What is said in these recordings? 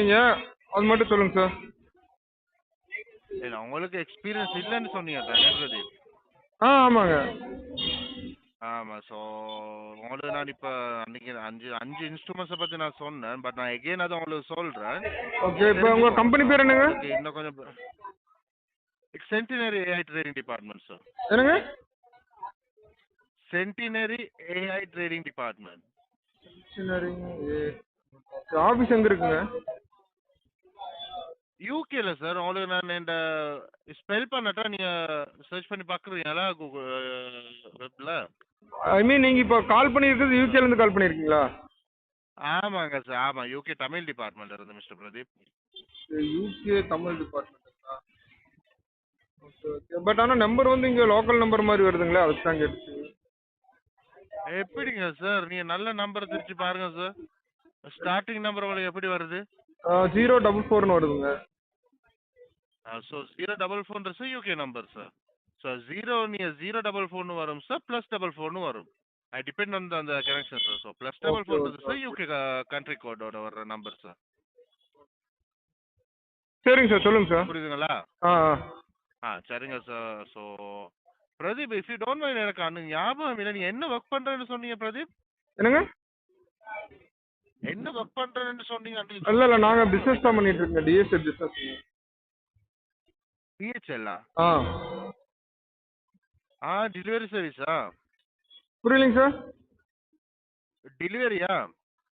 சொன்னீங்க, அது மட்டும் சொல்லுங்க சார். இல்ல உங்களுக்கு எக்ஸ்பீரியன்ஸ் இல்லைன்னு சொன்னீங்க தானே பிரதீப்? ஆமாங்க. ஆமா. ஸோ உங்களுக்கு நான் இப்போ அன்னைக்கு அஞ்சு அஞ்சு இன்ஸ்ட்ருமெண்ட்ஸை பற்றி நான் சொன்னேன். பட் நான் எகெயின் அதை உங்களுக்கு சொல்கிறேன். ஓகே, இப்போ உங்கள் கம்பெனி பேர் என்னங்க? இன்னும் கொஞ்சம் centenary AI trading department sir. என்னங்க? Centenary AI trading department. Office எங்கே இருக்குங்க? யூகேல சார். உங்களுக்கு நான் இந்த ஸ்பெல் பண்ணட்டா நீங்கள் சர்ச் பண்ணி பார்க்குறீங்களா கூகுள் வெப்பில்? ஐ மீன் நீங்கள் இப்போ கால் பண்ணியிருக்கிறது யூகேலேருந்து கால் பண்ணியிருக்கீங்களா? ஆமாங்க சார். ஆமாம், யூகே தமிழ் டிபார்ட்மெண்ட் இருந்து மிஸ்டர் பிரதீப். யூகே தமிழ் டிபார்ட்மெண்ட்டா? Okay okay. பட் ஆனால் நம்பர் வந்து இங்கே லோக்கல் நம்பர் மாதிரி வருதுங்களே, அதுக்கு தான் கேட்டுச்சு. எப்படிங்க சார்? நீங்கள் நல்ல நம்பரை திருச்சி பாருங்க சார். ஸ்டார்டிங் நம்பர் உங்களுக்கு எப்படி வருது? 044 வருதுங்க. So 044 UK number sir. So நீங்கள் 044 வரும் சார், +44 வரும். ஐ டிபெண்ட் ஆன் அந்த connection sir. So +44 sir UK country கோடோட வர நம்பர் சார். சரிங்க சார், சொல்லுங்க சார். புரியுதுங்களா? சரிங்க sir. So Pradeep, if you don't mind, எனக்கு அன்னைக்கு ஞாபகம் இல்லை, நீங்கள் என்ன ஒர்க் பண்ணுறேன்னு சொன்னீங்க பிரதீப்? என்னங்க? என்ன ஒர்க் பண்ணுறேன்னு சொன்னீங்க அன்னைக்கு? இல்லை நாங்கள் பிஸ்னஸ் தான் பண்ணிட்டு இருக்கோம். DSL business. டிஹெச்எல்லா? ஆ டெலிவரி சர்வீஸா? புரியலைங்க சார். டெலிவரியா?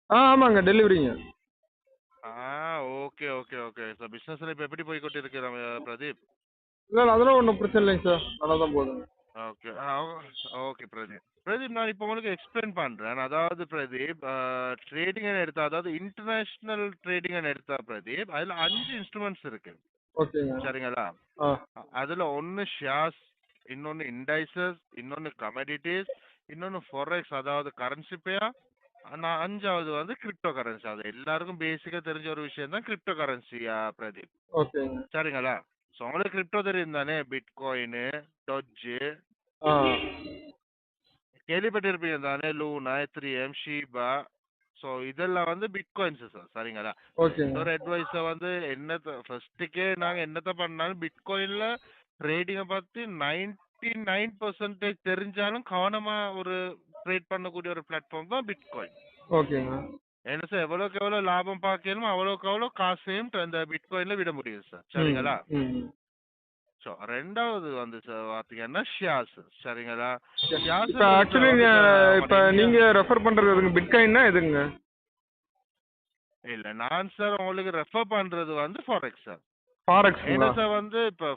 ஆமாங்க, டெலிவரிங்க. Okay okay okay sir. பிஸ்னஸில் இப்போ எப்படி போய்கிட்டு இருக்கு பிரதீப்? இல்லை அதெல்லாம் ஒன்றும் பிரச்சனை இல்லைங்க சார், நல்லா தான் போகுதுங்க. ஓகே ஓகே பிரதீப், நான் இப்போ உங்களுக்கு எக்ஸ்பிளைன் பண்ணுறேன். அதாவது பிரதீப், ட்ரேடிங்னு எடுத்தா, அதாவது இன்டர்நேஷ்னல் ட்ரேடிங்னு எடுத்தா பிரதீப், அதில் 5 இன்ஸ்ட்ருமெண்ட்ஸ் இருக்கு. ஓகேங்க. சரிங்களா? அதில் ஒன்று ஷேர்ஸ், இன்னொன்று இண்டைசஸ், இன்னொன்று கமடிட்டிஸ், இன்னொன்று ஃபாரெக்ஸ் அதாவது கரன்சி பேயா, நான் 5வது வந்து கிரிப்டோ கரன்சி. அது எல்லாருக்கும் பேசிக்காக தெரிஞ்ச ஒரு விஷயம் தான் கிரிப்டோ கரன்சியா பிரதீப். ஓகேங்க. சரிங்களா? ஸோ உங்களுக்கு கிரிப்டோ தெரியும் தானே? பிட்காயின், டொஜ்ஜு, கேள்விப்பட்டிருப்பீங்க தானே? லூனா, எத்ரியம், ஷீபா. ஸோ இதெல்லாம் வந்து பிட்காயின்ஸ் சார். சரிங்களா? ஒரு அட்வைஸை வந்து ஃபர்ஸ்ட்டுக்கே நாங்கள் என்னத்தை பண்ணாலும் பிட்காயினில் ட்ரேடிங்கை பற்றி 99% தெரிஞ்சாலும் கவனமாக ஒரு ட்ரேட் பண்ணக்கூடிய ஒரு பிளாட்ஃபார்ம் தான் பிட்காயின். ஓகேங்க. என்ன சார், எவ்வளோக்கு எவ்வளோ லாபம் பார்க்கணுமோ அவ்வளோக்கு அவ்வளோ காசையும் அந்த பிட்காயினில் விட முடியும் சார். சரிங்களா? ஸோ 2வது வந்து சார் பார்த்தீங்கன்னா ஷேர்ஸ். சரிங்களா? இப்போ ஆக்சுவலி இப்போ நீங்கள் ரெஃபர் பண்ணுறது எதுங்க? பிட்காயின்னா எதுங்க? இல்லை, நான் சார் உங்களுக்கு ரெஃபர் பண்ணுறது வந்து ஃபாரெக்ஸ் சார். ஃபாரெக்ஸ் என்ன சார் வந்து இப்போ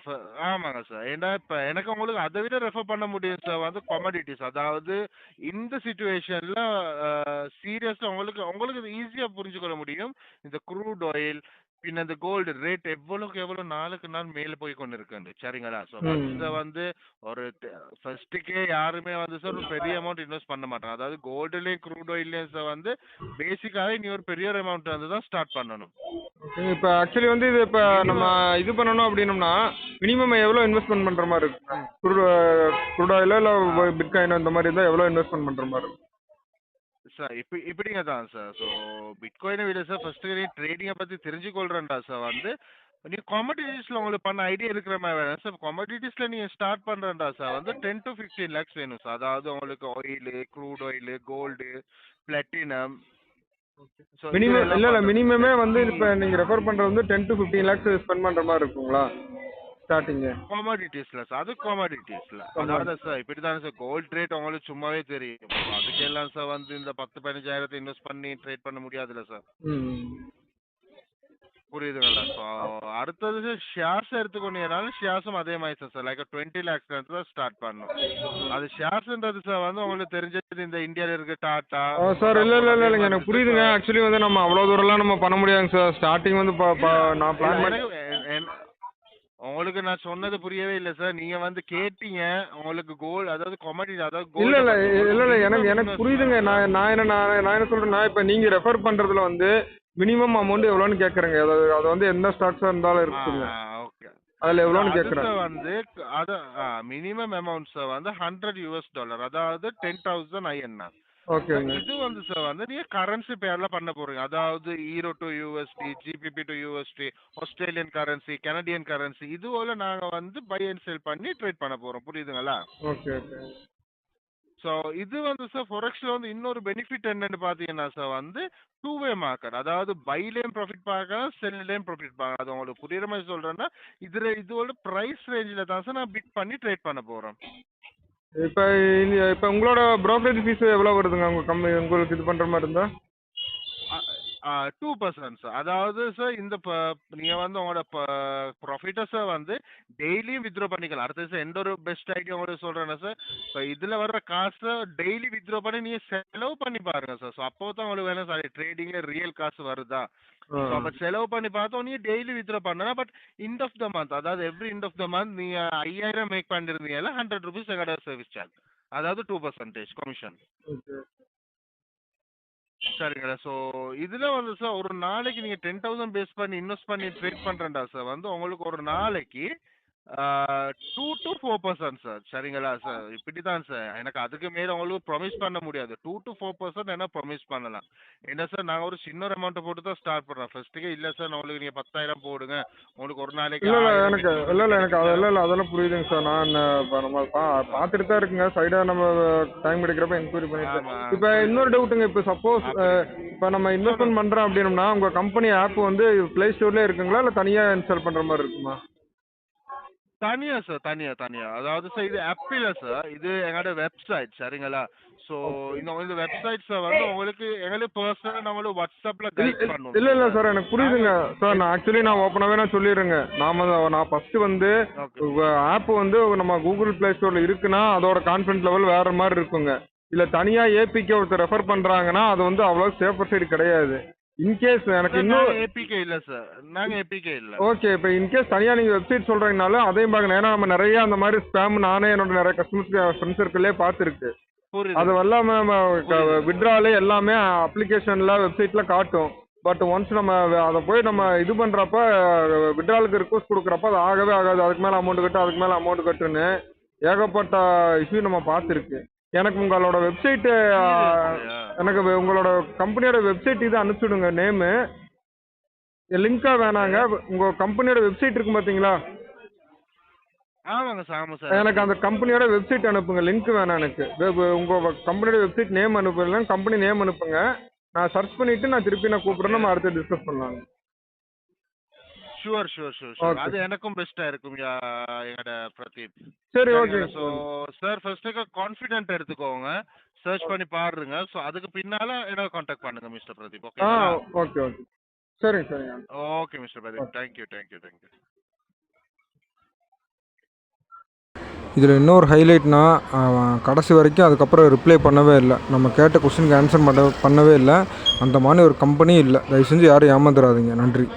ஆமாங்க சார். ஏன்னா இப்போ எனக்கு உங்களுக்கு அதை விட ரெஃபர் பண்ண முடியும் சார் வந்து கமாடிட்டிஸ். அதாவது இந்த சுச்சுவேஷனில் சீரியஸாக உங்களுக்கு ஈஸியாக புரிஞ்சுக்கொள்ள முடியும். இந்த க்ரூட் ஆயில், பின்ன இந்த கோல்டு ரேட் எவ்வளோக்கு எவ்வளோ நாளுக்கு நாள் மேலே போய் கொண்டு இருக்குண்டு. சரிங்களா? ஸோ ஃபர்ஸ்ட் வந்து ஒரு ஃபர்ஸ்ட்டுக்கே யாருமே வந்து சார் ஒரு பெரிய அமௌண்ட் இன்வெஸ்ட் பண்ண மாட்டாங்க. அதாவது கோல்டுலேயும் க்ரூட் ஆயில்லையும் சார் வந்து பேசிக்காகவே நீ ஒரு பெரிய அமௌண்ட் வந்து தான் ஸ்டார்ட் பண்ணணும். இப்போ ஆக்சுவலி வந்து இது இப்போ நம்ம இது பண்ணணும் அப்படின்னோம்னா மினிமம் எவ்வளோ இன்வெஸ்ட்மெண்ட் பண்ணுற மாதிரி இருக்கு? க்ரூட் ஆயிலோ இல்லை பிட்காயின் அந்த மாதிரி இருந்தால் எவ்வளோ இன்வெஸ்ட்மெண்ட் பண்ணுற மாதிரி இருக்கும் சார்? இப்படிங்க தான் சார். ஸோ பிட்காயினை விட சார் ஃபர்ஸ்ட்டு நீ ட்ரேடிங்கை பற்றி தெரிஞ்சுக்கொள்கிறேன்டா சார் வந்து நீ கமாடிட்டிஸில் உங்களுக்கு பண்ண ஐடியா இருக்கிற மாதிரி வேணும் சார். கமாடிட்டிஸில் நீங்கள் ஸ்டார்ட் பண்ணுறேன்டா சார் வந்து 10 to 15 lakhs வேணும் சார். அதாவது உங்களுக்கு oil, crude oil, gold, platinum. Minimum இல்லை மினிமமே வந்து இப்போ நீங்கள் ரெஃபர் பண்ணுறது வந்து 10 to 15 lakhs ஸ்பெண்ட் பண்ணுற மாதிரி இருக்குங்களா ஸ்டார்டிங்கு? கமாடிட்டிஸ்ல சார், அது கமாடிட்டிஸ்ல. அதாவது சார் இப்படி தானே சார், கோல்ட் ரேட் உங்களுக்கு சும்மாவே தெரியும். அதுக்கெல்லாம் சார் வந்து இந்த 10-15 இன்வெஸ்ட் பண்ணி ட்ரேட் பண்ண முடியாதுல்ல சார். புரியுதுங்களா? ஸோ அடுத்தது ஷேர்ஸ் எடுத்துக்கொண்டீங்கனாலும் ஷேர்ஸும் அதே மாதிரி சார் லைக் 20 lakhs தான் ஸ்டார்ட் பண்ணணும். அது ஷேர்ஸ்ன்றது சார் வந்து உங்களுக்கு தெரிஞ்சது இந்த இந்தியாவில் இருக்க டாட்டா சார். இல்லைங்க எனக்கு புரியுதுங்க. ஆக்சுவலி வந்து நம்ம அவ்வளோ தூரம்லாம் நம்ம பண்ண முடியாதுங்க சார். ஸ்டார்டிங் வந்து நான் பிளான் பண்ணி உங்களுக்கு நான் சொன்னது புரியவே இல்லை சார். நீங்க வந்து கேட்டீங்க உங்களுக்கு கோல்டு அதாவது கமாடிட்டி அதாவது இல்ல எனக்கு புரியுதுங்க. நான் என்ன சொல்றேன்னா இப்போ நீங்க ரெஃபர் பண்றதுல வந்து மினிமம் அமௌண்ட் எவ்வளோன்னு கேட்குறேங்க. அது வந்து என்ன ஸ்டாக்ஸாக இருந்தாலும் இருக்குங்க. ஓகே, அதில் எவ்வளோன்னு கேட்குறேன் வந்து அது மினிமம் அமௌண்ட்ஸ் வந்து $100 அதாவது 10,000 INR. ஓகேங்க. இது வந்து சார் வந்து நீங்க கரன்சி பேர்ல பண்ண போறீங்க. அதாவது euro to USD, GBP to USD, Australian currency, Canadian currency இது போல நாங்க வந்து பை அண்ட் செல் பண்ணி ட்ரேட் பண்ண போறோம். புரியுதுங்களா? Okay, okay. ஸோ இது வந்து சார் ஃபொரெக்ஸ்ல வந்து இன்னொரு பெனிஃபிட் என்னன்னு பார்த்தீங்கன்னா சார் வந்து டூ வே மார்க்கெட். அதாவது பைலேயும் ப்ராஃபிட் பார்க்கலாம், செல்லேயும் ப்ராஃபிட் பார்க்கலாம். அது உங்களுக்கு புரியுற மாதிரி சொல்றேன்னா இதோட ப்ரைஸ் ரேஞ்சில் தான் சார் நான் பிட் பண்ணி ட்ரேட் பண்ண போறேன். இப்போ இப்போ உங்களோட ப்ரோக்கரேஜ் ஃபீஸ் எவ்வளோ வருதுங்க உங்கள் உங்களுக்கு இது பண்ணுற மாதிரி இருந்தால்? 2% சார். அதாவது சார் இந்த நீங்க வந்து உங்களோட ப்ராஃபிட்டை சார் வந்து டெய்லியும் வித்ட்ரா பண்ணிக்கலாம். அடுத்தது சார் எந்த ஒரு பெஸ்ட் ஐடியா உங்களுக்கு சொல்றேன்னா சார், இப்போ இதுல வர்ற காசை டெய்லி வித்ட்ரா பண்ணி நீங்க செலவு பண்ணி பாருங்க சார். ஸோ அப்போ தான் உங்களுக்கு வேணும் சார் ட்ரேடிங்ல ரியல் காசு வருதா. ஸோ அப்போ செலவு பண்ணி பார்த்தோம் நீங்க டெய்லி வித்ட்ரா பண்ணலாம். But end of the month, அதாவது every end of the month நீங்க 5000 மேக் பண்ணிருந்தீங்கன்னா 100 rupees எங்களோட சர்வீஸ் சார்ஜ், அதாவது 2% கமிஷன். ஓகே. சரிங்களா? ஸோ இதுல வந்து சார் ஒரு நாளைக்கு நீங்க 10,000 பேஸ் பண்ணி இன்வெஸ்ட் பண்ணி ட்ரேட் பண்றேன்டா சார் வந்து உங்களுக்கு ஒரு நாளைக்கு 2 to 4% சார். சரிங்களா சார்? இப்படிதான் சார். எனக்கு அதுக்கு மேல உங்களுக்கு ப்ராமிஸ் பண்ண முடியாது. 2 to 4% என்ன ப்ராமிஸ் பண்ணலாம். என்ன சார் நாங்க ஒரு சின்ன அமௌண்ட் போட்டு தான் ஸ்டார்ட் பண்றோம். ஃபர்ஸ்ட்டுக்கே இல்ல சார் உங்களுக்கு நீங்க 10,000 போடுங்க, உங்களுக்கு ஒரு நாளைக்கு இல்லை இல்லை 1000 எனக்கு இல்லை இல்லை எனக்கு அதெல்லாம் இல்லை அதெல்லாம் புரியுதுங்க சார். நான் இப்போ நம்ம பார்த்துட்டு தான் இருக்குங்க சைடாக நம்ம டைம் கிடைக்கிறப்ப என்கொயரி பண்ணிட்டு. ஆமா. இப்போ இன்னொரு டவுட்டுங்க. இப்போ சப்போஸ் இப்போ நம்ம இன்வெஸ்ட்மெண்ட் பண்ணுறோம் அப்படின்னோம்னா உங்கள் கம்பெனி ஆப் வந்து ப்ளே ஸ்டோர்லேயே இருக்குங்களா இல்லை தனியாக இன்ஸ்டால் பண்ணுற மாதிரி இருக்குமா? தனியா சார், தனியா. அதாவது சார் இது ஆப் இல்ல சார், இது எங்களோட வெப்சைட். சரிங்களா? ஸோ இந்த வெப்சைட்ஸை வந்து உங்களுக்கு எங்களுக்கு பர்சனலாக நம்மளோட வாட்ஸ்அப்பில் கைட் பண்ணுவோம். இல்லை இல்லை சார் எனக்கு புரியுதுங்க சார். நான் ஆக்சுவலி நான் ஓப்பனாகவே நான் சொல்லிடுறேங்க. நான் ஃபஸ்ட்டு வந்து ஆப் வந்து நம்ம கூகுள் ப்ளே ஸ்டோரில் இருக்குன்னா அதோட கான்ஃபிடன்ஸ் லெவல் வேறு மாதிரி இருக்குங்க. இல்லை தனியாக ஏபிகே ஒருத்தர் ரெஃபர் பண்ணுறாங்கன்னா அது வந்து அவ்வளோ சேஃபர் சைடு கிடையாது. இன்கேஸ் எனக்கு இன்னும் ஏபிகே இல்ல சார், நாங்க ஏபிகே இல்ல. ஓகே. இப்போ இன்கேஸ் தனியாக நீங்கள் வெப்சைட் சொல்கிறீங்கனாலும் அதையும் பார்க்கணும். ஏன்னா நம்ம நிறைய அந்த மாதிரி ஸ்பேம் நானே என்னோட நிறைய கஸ்டமர்ஸ்க்கு ஃப்ரெண்ட் சர்க்கிள்லேயே பார்த்துருக்கு. அது இல்லாமல் விட்ராலே எல்லாமே அப்ளிகேஷனில் வெப்சைட்டில் காட்டும். பட் ஒன்ஸ் நம்ம அதை போய் நம்ம இது பண்ணுறப்ப விட்ராலுக்கு ரிக்வஸ்ட் கொடுக்குறப்ப அது ஆகவே ஆகாது. அதுக்கு மேலே அமௌண்ட் கட்டு, அதுக்கு மேலே அமௌண்ட் கட்டுன்னு ஏகப்பட்ட இஷ்யூ நம்ம பார்த்துருக்கு. எனக்கு உங்களோட வெப்சைட்டு எனக்கு உங்களோட கம்பெனியோட வெப்சைட் இது அனுப்பிச்சுடுங்க. நேமு லிங்காக வேணாங்க. உங்கள் கம்பெனியோட வெப்சைட் இருக்கும் பார்த்தீங்களா? ஆமாங்க சார், ஆமா சார். எனக்கு அந்த கம்பெனியோட வெப்சைட் அனுப்புங்க. லிங்க் வேணாம் எனக்கு. உங்கள் கம்பெனியோட வெப்சைட் நேம் அனுப்புங்க, கம்பெனி நேம் அனுப்புங்க. நான் சர்ச் பண்ணிவிட்டு நான் திருப்பி கூப்பிட்றேன். நம்ம அடுத்து டிஸ்கஸ் பண்ணலாங்க. ஷுவர். அது எனக்கும் பெஸ்டா இருக்கும் எங்கட பிரதீப். சரி, ஓகே. ஸோ சார் ஃபர்ஸ்ட்டுக்கு கான்ஃபிடென்ட் எடுத்துக்கோங்க, சர்ச் பண்ணி பாருங்க. ஸோ அதுக்கு பின்னால என்ன காண்டாக்ட் பண்ணுங்க மிஸ்டர் பிரதீப். Okay okay. சரிங்க. Okay mister Pradeep, thank you. இதில் இன்னொரு ஹைலைட்னா கடைசி வரைக்கும் அதுக்கப்புறம் ரிப்ளை பண்ணவே இல்லை. நம்ம கேட்ட கொஸ்டினுக்கு ஆன்சர் பண்ணவே இல்லை. அந்த மாதிரி ஒரு கம்பெனி இல்லை. தயவு செஞ்சு யாரும் ஏமாந்துடாதீங்க. நன்றி.